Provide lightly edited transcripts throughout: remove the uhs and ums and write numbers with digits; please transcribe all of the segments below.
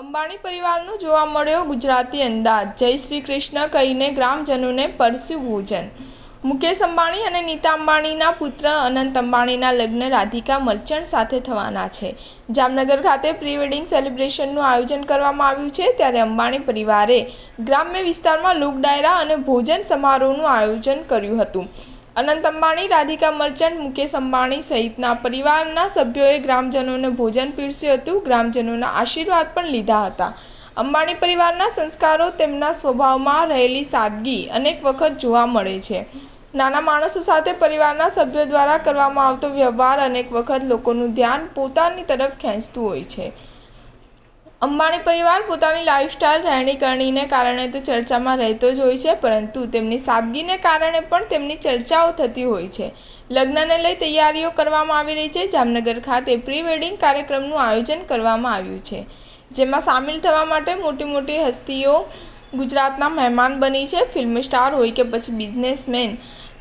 અંબાણી પરિવારનો જોવા મળ્યો ગુજરાતી અંદાજ। જય શ્રી કૃષ્ણ કહીને ગ્રામજનોને પરસ્યું ભોજન। મુકેશ અંબાણી અને નીતા અંબાણીના પુત્ર અનંત અંબાણીના લગ્ન રાધિકા મર્ચન્ટ સાથે થવાના છે। જામનગર ખાતે પ્રી વેડિંગ સેલિબ્રેશનનું આયોજન કરવામાં આવ્યું છે। ત્યારે અંબાણી પરિવારે ગ્રામ્ય વિસ્તારમાં લોક ડાયરા અને ભોજન સમારોહનું આયોજન કર્યું હતું। અનંત અંબાણી, રાધિકા મર્ચન્ટ, મુકેશ અંબાણી સહિતના પરિવારના સભ્યોએ ગ્રામજનોને ભોજન પીરસ્યું હતું। ગ્રામજનોના આશીર્વાદ પણ લીધા હતા। અંબાણી પરિવારના સંસ્કારો, તેમના સ્વભાવમાં રહેલી સાદગી અનેક વખત જોવા મળે છે। નાના માણસો સાથે પરિવારના સભ્યો દ્વારા કરવામાં આવતો વ્યવહાર અનેક વખત લોકોનું ધ્યાન પોતાની તરફ ખેંચતું હોય છે। અંબાણી પરિવાર પોતાની લાઇફસ્ટાઇલ, રહેણીકરણીને કારણે તો ચર્ચામાં રહેતો જ હોય છે, પરંતુ તેમની સાદગીને કારણે પણ તેમની ચર્ચાઓ થતી હોય છે। લગ્નને લઈ તૈયારીઓ કરવામાં આવી રહી છે। જામનગર ખાતે પ્રી વેડિંગ કાર્યક્રમનું આયોજન કરવામાં આવ્યું છે, જેમાં સામેલ થવા માટે મોટી મોટી હસ્તીઓ ગુજરાતના મહેમાન બની છે। ફિલ્મ સ્ટાર હોય કે પછી બિઝનેસમેન,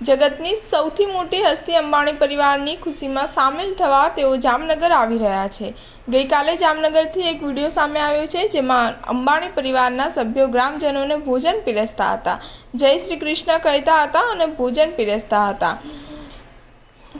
જગતની સૌથી મોટી હસ્તી અંબાણી પરિવારની ખુશીમાં સામેલ થવા તેઓ જામનગર આવી રહ્યા છે। ગઈકાલે જામનગરથી એક વિડીયો સામે આવ્યો છે, જેમાં અંબાણી પરિવારના સભ્યો ગ્રામજનોને ભોજન પીરસતા હતા, જય શ્રી કૃષ્ણ કહેતા હતા અને ભોજન પીરસતા હતા।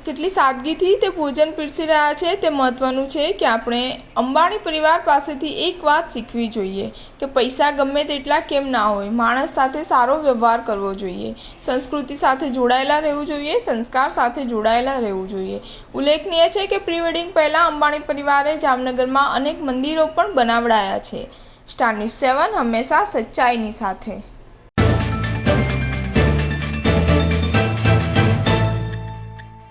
કેટલી સાદગીથી તે ભોજન પીરસી રહ્યા છે તે મહત્વનું છે કે આપણે અંબાણી પરિવાર પાસેથી એક વાત શીખવી જોઈએ કે પૈસા ગમે તેટલા કેમ ના હોય, માણસ સાથે સારો વ્યવહાર કરવો જોઈએ, સંસ્કૃતિ સાથે જોડાયેલા રહેવું જોઈએ, સંસ્કાર સાથે જોડાયેલા રહેવું જોઈએ। ઉલ્લેખનીય છે કે પ્રી વેડિંગ પહેલાં અંબાણી પરિવારે જામનગરમાં અનેક મંદિરો પણ બનાવડાયા છે। સ્ટાર ન્યૂઝ 7 હંમેશા સચ્ચાઈની સાથે।